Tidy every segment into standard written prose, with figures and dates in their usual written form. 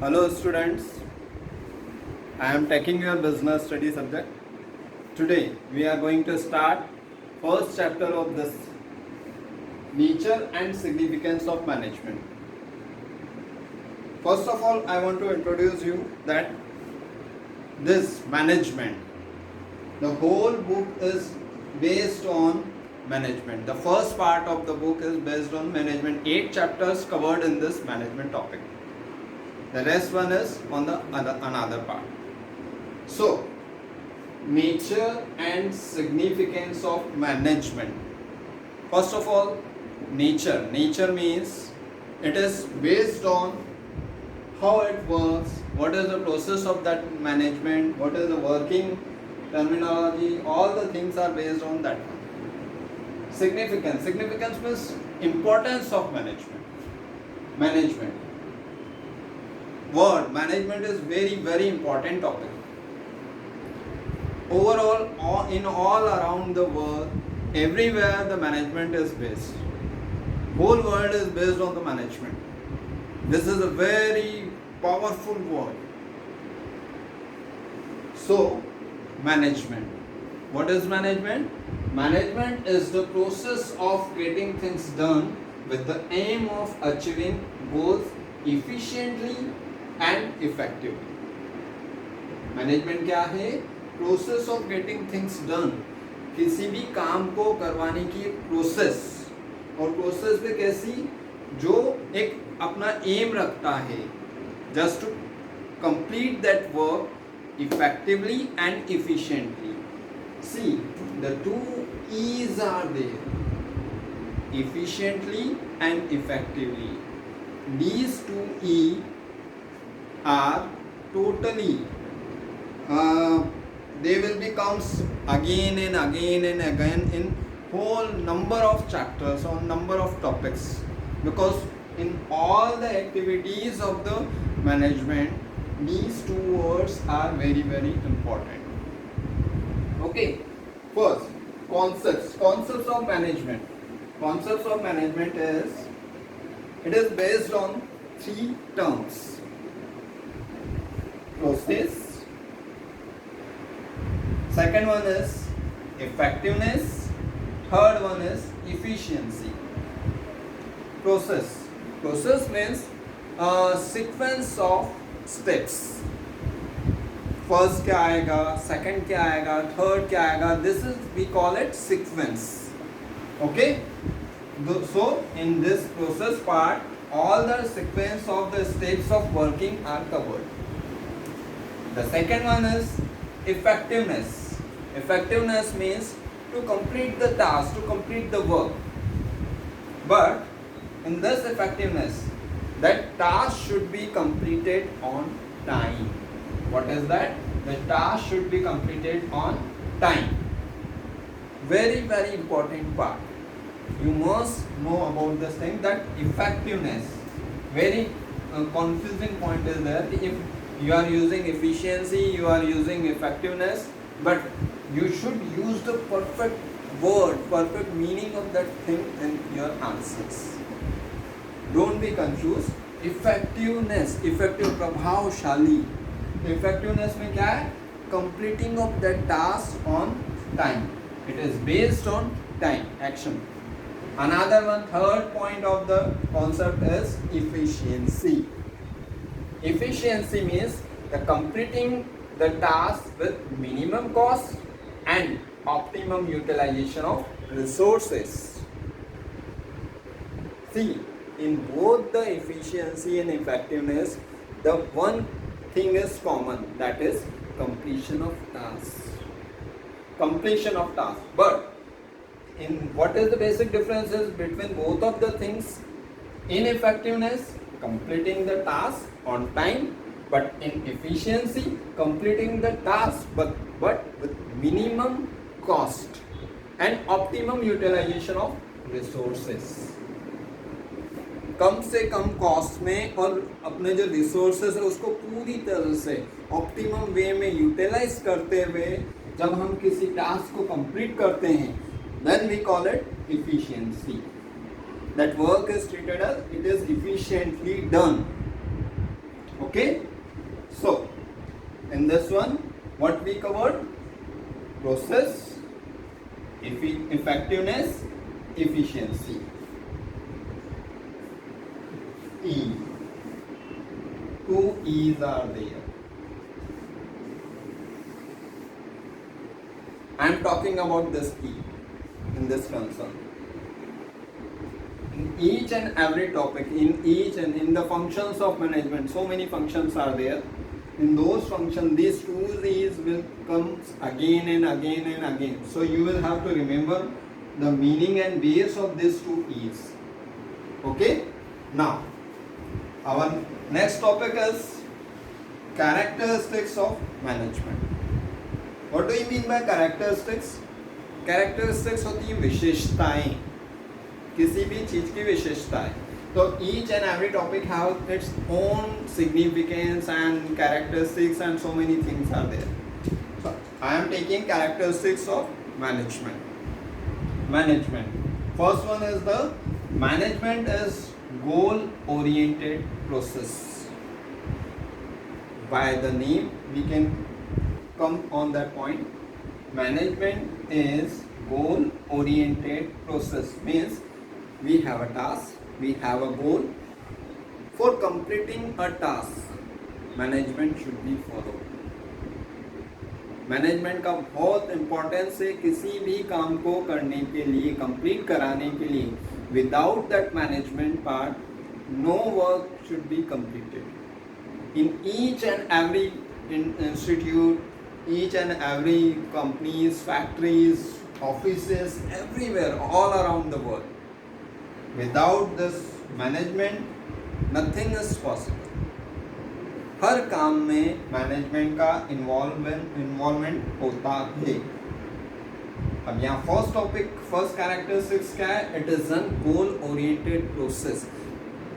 Hello students, I am taking your business study subject. Today we are going to start first chapter of this nature and significance of management. First of all, I want to introduce you that this management, the whole book is based on management. The first part of the book is based on management. 8 chapters covered in this management topic. The rest one is on the another part. So, nature and significance of management. First of all, nature. Nature means it is based on how it works, what is the process of that management, what is the working terminology, all the things are based on that one. Significance. Significance means importance of management. Management. Word management is very important topic. Overall, in all around the world, everywhere the management is based. Whole world is based on the management. This is a very powerful word. So, management. What is management? Management is the process of getting things done with the aim of achieving both efficiently and effectively. Management क्या है? Process of getting things done. किसी भी काम को करवाने की एक process, और प्रोसेस पे कैसी, जो एक अपना एम रखता है just to complete that work effectively and efficiently. See the two E's are there, efficiently and effectively. These two E are totally they will become again and again in whole number of chapters or number of topics, because in all the activities of the management these two words are very important. Okay, first concepts of management. Concepts of management is based on 3 terms: process, second one is effectiveness, third one is efficiency. Process means a sequence of steps. First क्या आएगा, second क्या आएगा, third क्या आएगा, this is we call it sequence. Okay, so in this process part, all the sequence of the steps of working are covered. The second one is effectiveness. Effectiveness means to complete the task, to complete the work. But in this effectiveness, that task should be completed on time. What is that? The task should be completed on time. Very important part. You must know about this thing, that effectiveness. Very confusing point is there. If you are using efficiency, you are using effectiveness, but you should use the perfect word, perfect meaning of that thing in your answers. Don't be confused. Effectiveness, effective, प्रभावशाली. Effectiveness में क्या है? Completing of that task on time. It is based on time, action. Another one, third point of the concept is efficiency. Efficiency means the completing the task with minimum cost and optimum utilization of resources. See, in both the efficiency and effectiveness, the one thing is common, that is completion of tasks. Completion of tasks. But in what is the basic differences between both of the things? In effectiveness, completing the task on time, but in efficiency, completing the task but with minimum cost and optimum utilization of resources. कम से कम cost में और अपने जो resources है उसको पूरी तरह से ऑप्टिमम वे में यूटिलाइज करते हुए जब हम किसी टास्क को कंप्लीट करते हैं, then we call it efficiency. That work is treated as it is efficiently done. Okay, so in this one what we covered: process, effectiveness, efficiency. E, two E's are there. I am talking about this E in this concern. In each and every topic, in the functions of management, so many functions are there. In those functions, these two E's will come again and again and again. So you will have to remember the meaning and base of these two E's. Okay? Now, our next topic is characteristics of management. What do you mean by characteristics? Characteristics होती है विशेषताएं, किसी भी चीज की विशेषताएं. So each and every topic has its own significance and characteristics, and so many things are there. So I am taking characteristics of management. Management. First one is the management is goal-oriented process. By the name, we can come on that point. Management is goal-oriented process. Means we have a task, we have a goal. For completing a task, management should be followed. Management का बहुत importance है किसी भी काम को करने के लिए, कंप्लीट कराने के लिए. Without that management part, no work should be completed. In each and every institute, each and every companies, factories, offices, everywhere, all around the world. Without this management, nothing is possible. हर काम में management का involvement होता है. अब यहाँ first topic, first characteristics क्या है? It is an goal oriented process.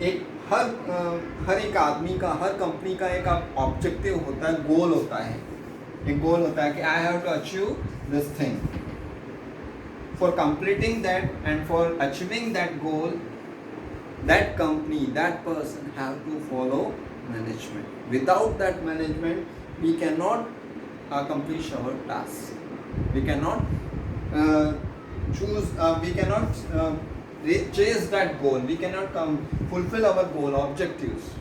एक हर एक आदमी का, हर कंपनी का एक ऑब्जेक्टिव होता है, गोल होता है. एक गोल होता है कि I have to achieve this thing. For completing that and for achieving that goal, that company, that person have to follow management. Without that management, we cannot accomplish our task. We cannot we cannot chase that goal. We cannot fulfill our goal objectives.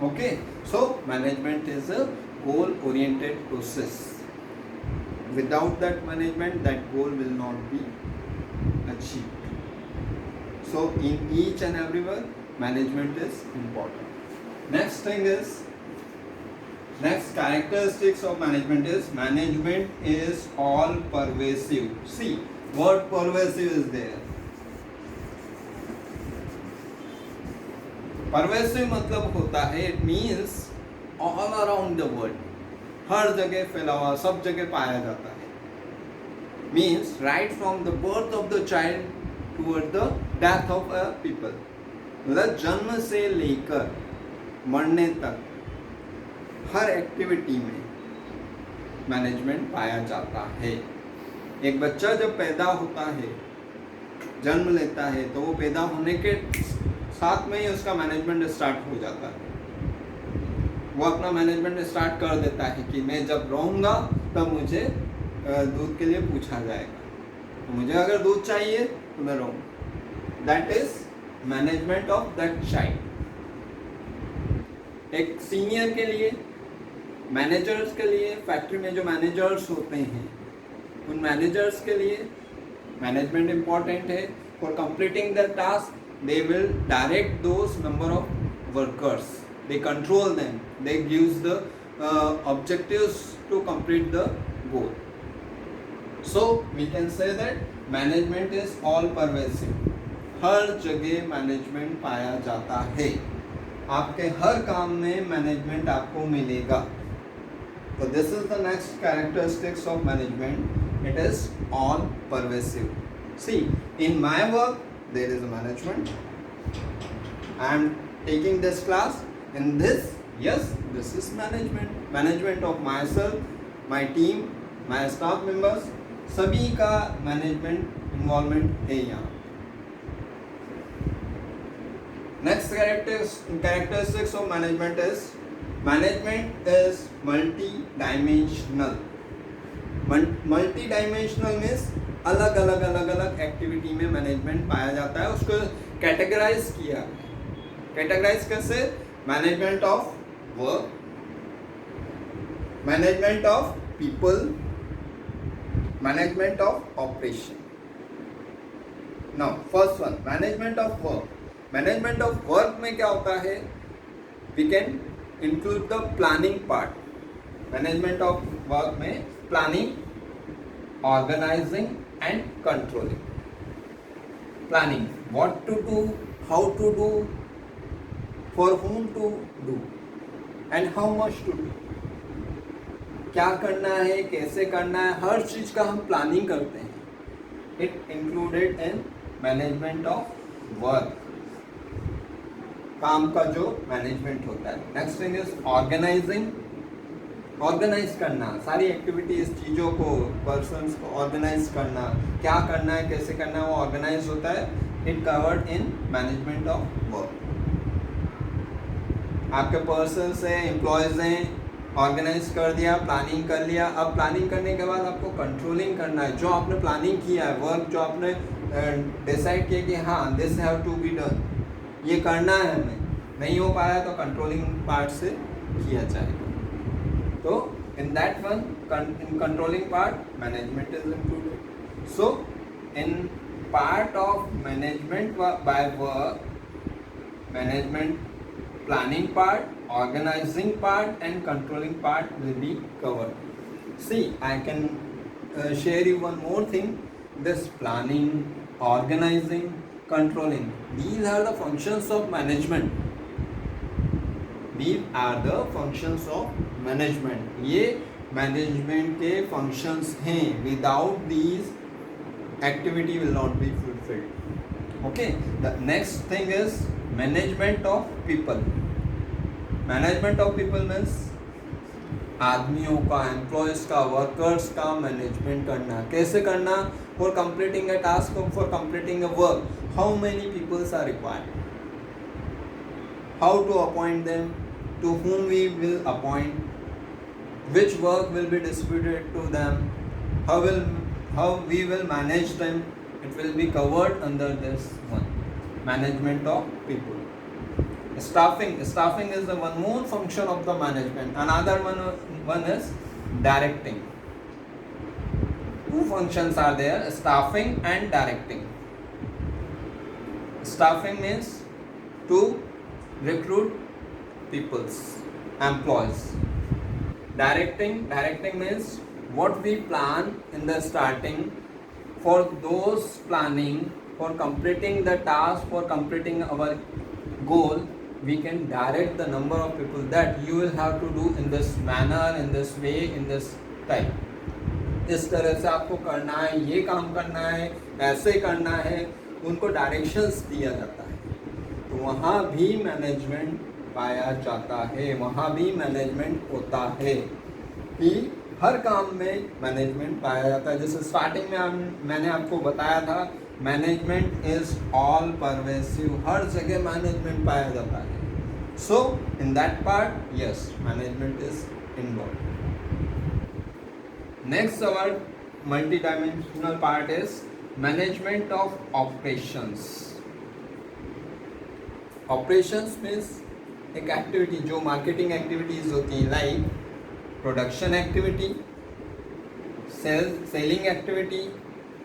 Okay, so management is a goal oriented process. Without that management, that goal will not be achieved. So in each and everywhere, management is important. Next thing is, next characteristics of management is all pervasive. See, word pervasive is there. Pervasive मतलब होता है, it means all around the world. हर जगह फैला हुआ, सब जगह पाया जाता है. Means right from the birth of the child toward the death of a people. मतलब जन्म से लेकर मरने तक हर एक्टिविटी में मैनेजमेंट पाया जाता है. एक बच्चा जब पैदा होता है, जन्म लेता है, तो वो पैदा होने के साथ में ही उसका मैनेजमेंट स्टार्ट हो जाता है. वो अपना मैनेजमेंट स्टार्ट कर देता है कि मैं जब रहूँगा तब मुझे दूध के लिए पूछा जाएगा, तो मुझे अगर दूध चाहिए तो मैं रहूँगा. That is management of that child. एक सीनियर के लिए, मैनेजर्स के लिए, फैक्ट्री में जो मैनेजर्स होते हैं, उन मैनेजर्स के लिए मैनेजमेंट इम्पॉर्टेंट है. For completing the task, they will direct those number of workers, they control them, they gives the objectives to complete the goal. So we can say that management is all pervasive. हर जगह management पाया जाता है. आपके हर काम में management आपको मिलेगा. तो this is the next characteristics of management. It is all pervasive. See, in my work there is a management. I am taking this class. In this, yes, this is management of myself, my team, my staff members, सभी का management involvement है यहाँ. Next characteristics of management is management is multi dimensional. Multi dimensional means अलग अलग activity में management पाया जाता है. उसको कैटेगराइज किया. कैटेगराइज कैसे? Management of work, management of people, management of operation. Now first one, management of work. Management of work में क्या होता है? We can include the planning part. Management of work में planning, organizing and controlling. Planning, what to do, how to do, for whom to do and how much to do. क्या करना है, कैसे करना है, हर चीज का हम प्लानिंग करते हैं. It included in management of work. काम का जो मैनेजमेंट होता है. Next thing is organizing. Organize करना, सारी एक्टिविटीज, चीज़ों को, पर्सन्स को ऑर्गेनाइज करना. क्या करना है, कैसे करना है, वो ऑर्गेनाइज होता है. It covered in management of work. आपके पर्सन्स हैं, एम्प्लॉयज़ हैं, ऑर्गेनाइज कर दिया, प्लानिंग कर लिया. अब प्लानिंग करने के बाद आपको कंट्रोलिंग करना है. जो आपने प्लानिंग किया है, वर्क जो आपने डिसाइड किया कि हाँ this have to be done, ये करना है हमें, नहीं हो पाया तो कंट्रोलिंग पार्ट से किया जाएगा. So in that one, in controlling part, management is included. So in part of management by work, management planning part, organizing part and controlling part will be covered. See, I can share you one more thing. This planning, organizing, controlling, these are the functions of management. These are the functions of management. ये management के functions हैं. Without these activity will not be fulfilled. Okay, the next thing is management of people. Management of people means आदमियों का, employees का, workers का management करना. कैसे करना? For completing a task, for completing a work, how many peoples are required, how to appoint them, to whom we will appoint, which work will be distributed to them, how we will manage them. It will be covered under this one, management of people. Staffing is the one more function of the management. Another one is directing. Two functions are there, staffing and directing. Staffing means to recruit people's employees. Directing means what we plan in the starting. For those planning, for completing the task, for completing our goal, we can direct the number of people that you will have to do in this manner, in this way, in this type. इस तरह से आपको करना है, ये काम करना है, ऐसे करना है, उनको डायरेक्शंस दिया जाता है. तो वहाँ भी मैनेजमेंट पाया जाता है, वहाँ भी मैनेजमेंट होता है. कि हर काम में मैनेजमेंट पाया जाता है. जैसे स्टार्टिंग में मैंने आपको बताया था, मैनेजमेंट इज ऑल परवेसिव. हर जगह मैनेजमेंट पाया जाता है. So in that part, yes, management is involve. Next our multi dimensional part is management of operations. Operations means एक एक्टिविटी जो मार्केटिंग एक्टिविटीज़ होती हैं, like production activity, selling activity,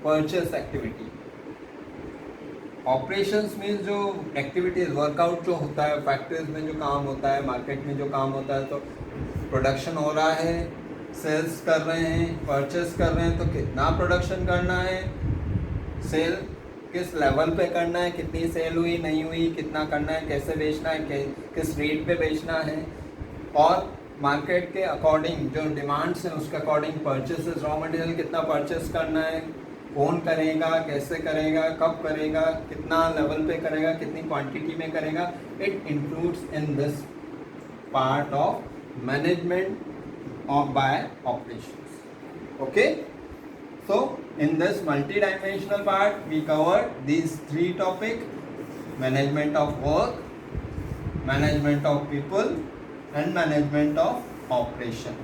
purchase activity. Operations means जो activities, workout जो होता है, factories में जो काम होता है, मार्केट में जो काम होता है. तो प्रोडक्शन हो रहा है, सेल्स कर रहे हैं, परचेस कर रहे हैं, तो कितना प्रोडक्शन करना है, सेल किस लेवल पे करना है, कितनी सेल हुई, नहीं हुई, कितना करना है, कैसे बेचना है, किस रेट पे बेचना है, और मार्केट के अकॉर्डिंग जो डिमांड्स हैं उसके अकॉर्डिंग परचेसेस, रॉ मटेरियल कितना परचेस करना है, कौन करेगा, कैसे करेगा, कब करेगा, कितना लेवल पे करेगा, कितनी क्वांटिटी में करेगा. It includes in this part of management of by operations. Okay, so in this multi-dimensional part we covered these three topics: management of work, management of people, and management of operation.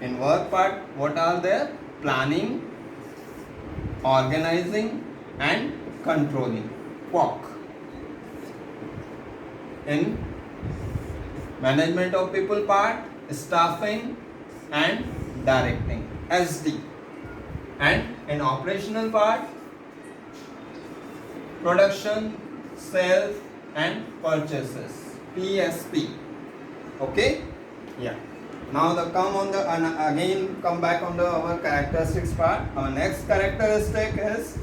In work part, what are there? Planning, organizing and controlling, POC. In management of people part, staffing and directing, SD. And in operational part, production, sales and purchases, PSP. Okay, yeah. Now the come on the again come back on the our characteristics part. Our next characteristic is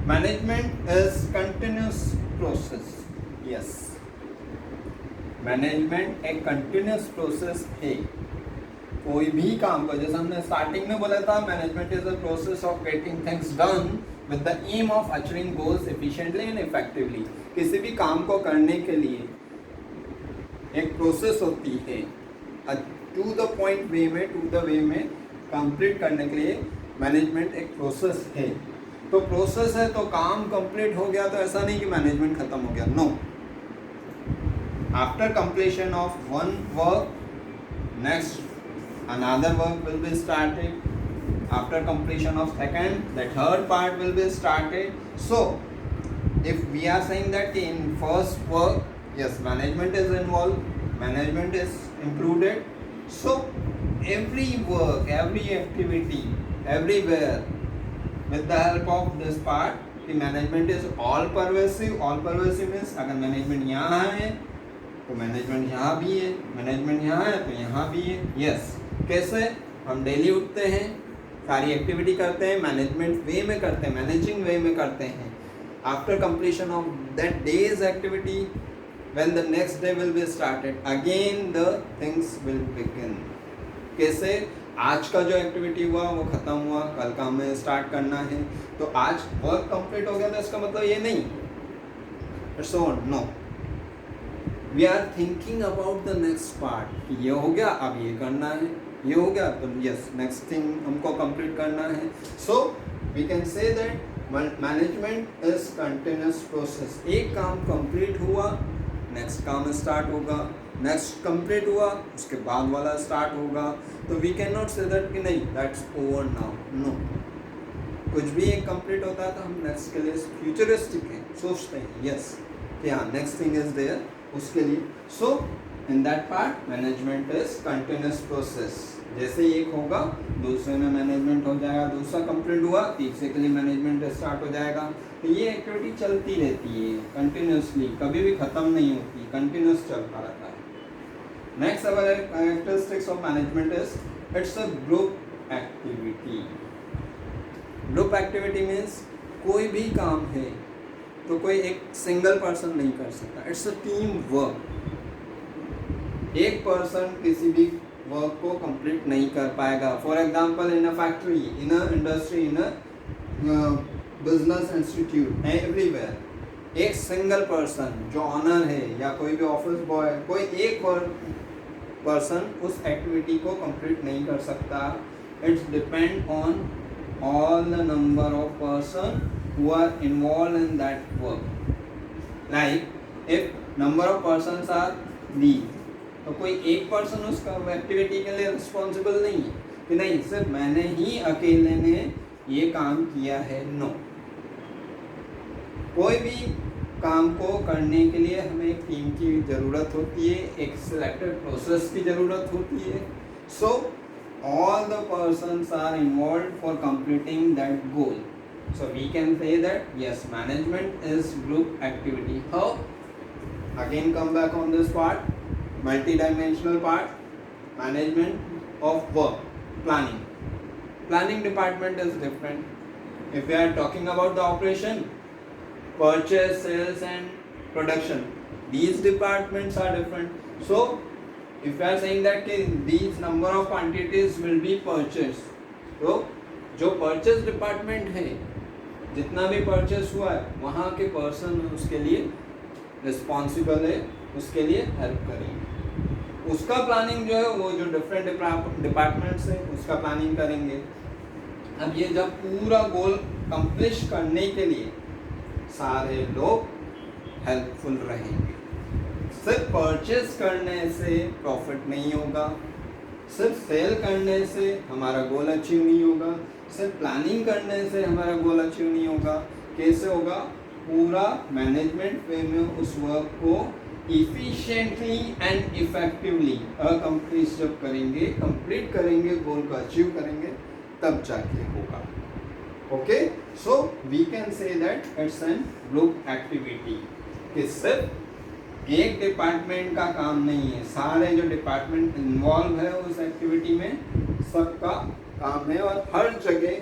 management is continuous process. Yes, management एक continuous process है. कोई भी काम को, जैसे हमने starting में बोला था, management is a process of getting things done with the aim of achieving goals efficiently and effectively. किसी भी काम को करने के लिए एक प्रोसेस होती है, टू द पॉइंट वे में, टू द वे में कंप्लीट करने के लिए मैनेजमेंट एक प्रोसेस है. तो प्रोसेस है तो काम कंप्लीट हो गया, तो ऐसा नहीं कि मैनेजमेंट खत्म हो गया. No, after completion of one work, next another work will be started. After completion of second, the third part will be started. So if we are saying that in first work, yes, management is involved, management is included. So every work, every activity, everywhere, with the help of this part, the management is all pervasive. All pervasive means अगर management यहाँ है तो management यहाँ भी है, management यहाँ है तो यहाँ भी है. यस, कैसे? हम डेली उठते हैं, सारी एक्टिविटी करते हैं, मैनेजमेंट वे में करते हैं, मैनेजिंग वे में करते हैं. After completion of that days activity, when the next day will be started, again the things will begin. कैसे? आज का जो एक्टिविटी हुआ वो खत्म हुआ, कल का हमें स्टार्ट करना है. तो आज वर्क कंप्लीट हो गया तो इसका मतलब ये नहीं, it's on, no, we are thinking about the next part. ये हो गया, अब ये करना है, ये हो गया तो यस, नेक्स्ट थिंग हमको कंप्लीट करना है. So we can say that management is continuous process. एक काम कंप्लीट हुआ, नेक्स्ट काम स्टार्ट होगा, नेक्स्ट कंप्लीट हुआ, उसके बाद वाला स्टार्ट होगा. तो we can not say that कि नहीं, दैट्स ओवर नाउ. नो, कुछ भी एक कंप्लीट होता है तो हम नेक्स्ट के लिए फ्यूचरिस्टिक है, सोचते हैं यस कि हाँ नेक्स्ट थिंग इज देयर, उसके लिए. So in that part management is continuous process. जैसे एक होगा दूसरे में मैनेजमेंट हो जाएगा, दूसरा कंप्लीट हुआ तीसरे के लिए मैनेजमेंट स्टार्ट हो जाएगा. तो ये एक्टिविटी चलती रहती है कंटिन्यूसली, कभी भी ख़त्म नहीं होती, कंटिन्यूस चलता रहता है. Next our characteristics of management is it's a group activity. Group activity means कोई भी काम है तो कोई एक सिंगल पर्सन नहीं कर सकता, इट्स अ टीम वर्क. एक पर्सन किसी भी वर्क को कंप्लीट नहीं कर पाएगा. For example in a factory, in a industry, in a business institute, everywhere एक सिंगल पर्सन जो ऑनर है या कोई भी ऑफिस बॉय, कोई एक पर्सन उस एक्टिविटी को कंप्लीट नहीं कर सकता. It's depend on all the number of person who are involved in that work. Like if number of persons are these, तो कोई एक पर्सन उस एक्टिविटी के लिए रिस्पॉन्सिबल नहीं है कि नहीं सिर्फ मैंने ही अकेले ने ये काम किया है. नो, कोई भी काम को करने के लिए हमें एक टीम की ज़रूरत होती है, एक सिलेक्टेड प्रोसेस की ज़रूरत होती है. सो all the persons are involved for completing that goal. So we can say that yes, management is group activity. How? Again come back on this part, multi-dimensional part, management of work, planning. Planning department is different. If we are talking about the operation, purchase, sales and production, these departments are different. So if you are saying that these number of quantities will be purchased, तो जो purchase department है, जितना भी purchase हुआ है वहाँ के person उसके लिए रिस्पॉन्सिबल है, उसके लिए हेल्प करेंगे. उसका प्लानिंग जो है वो जो डिफरेंट डिपार्टमेंट्स है उसका प्लानिंग करेंगे. अब ये जब पूरा गोल कंप्लीट करने के लिए सारे लोग हेल्पफुल रहेंगे, सिर्फ परचेस करने से प्रॉफिट नहीं होगा, सिर्फ सेल करने से हमारा गोल अचीव नहीं होगा, सिर्फ प्लानिंग करने से हमारा गोल अचीव नहीं होगा। कैसे होगा? पूरा मैनेजमेंट वे में उस वर्क को इफिशिएंटली एंड इफेक्टिवली अकम्प्लीट जब करेंगे, कंप्लीट करेंगे, गोल को अचीव करेंगे, तब जाके होगा। Okay, so we can say that it's an group activity, कि सिर्फ एक डिपार्टमेंट का काम नहीं है, सारे जो डिपार्टमेंट इन्वॉल्व है उस एक्टिविटी में सबका काम है और हर जगह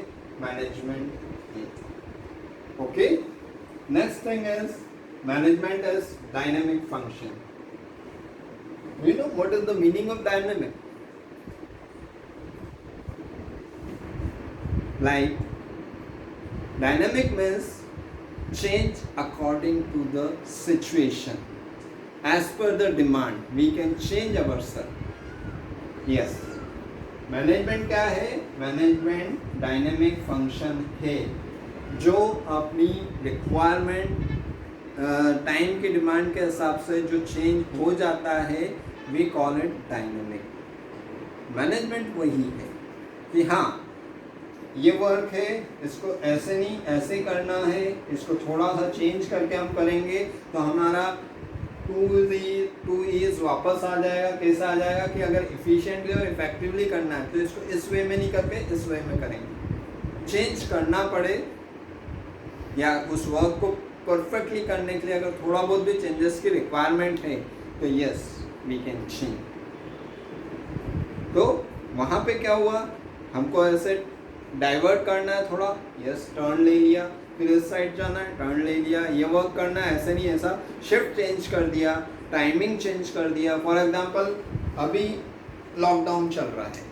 मैनेजमेंट है। Okay, next thing is management is dynamic function. You know what is the meaning of dynamic? Like dynamic means change according to the situation, as per the demand we can change ourselves। yes, management क्या है? Management dynamic function है जो अपनी requirement time की demand के हिसाब से जो चेंज हो जाता है, we call it dynamic. Management वही है कि हाँ ये वर्क है, इसको ऐसे नहीं ऐसे करना है, इसको थोड़ा सा चेंज करके हम करेंगे तो हमारा 2 ईज वापस आ जाएगा। कैसा आ जाएगा? कि अगर इफिशिएंटली और इफेक्टिवली करना है तो इसको इस वे में नहीं करके इस वे में करेंगे। चेंज करना पड़े या उस वर्क को परफेक्टली करने के लिए अगर थोड़ा बहुत भी चेंजेस की रिक्वायरमेंट है तो यस वी कैन चेंज। तो वहाँ पे क्या हुआ? हमको ऐसे डाइवर्ट करना है थोड़ा, यस टर्न ले लिया, फिर इस साइड जाना है, टर्न ले लिया, ये वर्क करना है, ऐसे नहीं ऐसा, शिफ्ट चेंज कर दिया, टाइमिंग चेंज कर दिया। फॉर एग्जांपल अभी लॉकडाउन चल रहा है,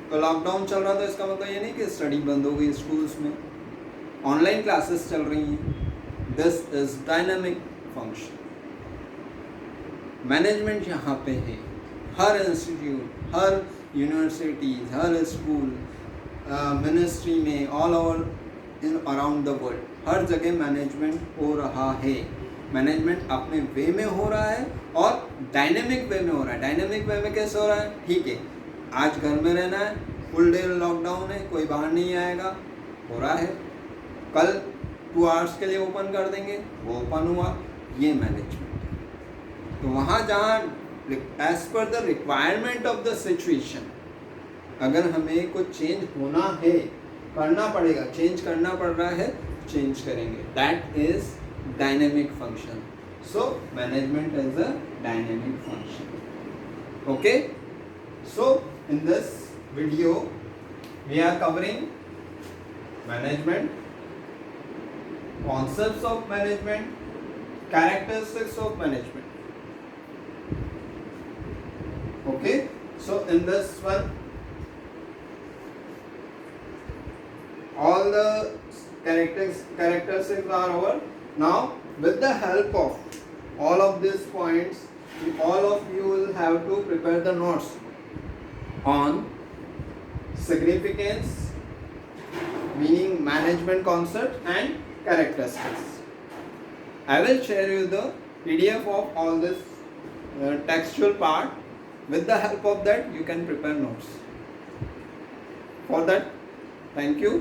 तो लॉकडाउन चल रहा था इसका मतलब ये नहीं कि स्टडी बंद हो गई, स्कूल्स में ऑनलाइन क्लासेस चल रही हैं। This is dynamic function. Management यहाँ पे है, हर इंस्टीट्यूट, हर यूनिवर्सिटीज, हर स्कूल, मिनिस्ट्री में, all over in around the world हर जगह मैनेजमेंट हो रहा है। मैनेजमेंट अपने वे में हो रहा है और डायनेमिक वे में हो रहा है। डायनेमिक वे में कैसे हो रहा है? ठीक है, आज घर में रहना है, फुल डे लॉकडाउन है, कोई बाहर नहीं आएगा, हो रहा है। कल 2 आवर्स के लिए ओपन कर देंगे, वो ओपन हुआ, ये मैनेजमेंट। तो वहाँ जहाँ as per the requirement of the situation अगर हमें कुछ चेंज होना है, करना पड़ेगा, चेंज करना पड़ रहा है, चेंज करेंगे। That is dynamic function. So management is a dynamic function. Okay, so in this video we are covering management, concepts of management, characteristics of management. Okay, so in this one all the characteristics are over. Now with the help of all of these points, all of you will have to prepare the notes on significance, meaning management concept, and characteristics. I will share you the PDF of all this textual part. With the help of that you can prepare notes. For that, thank you.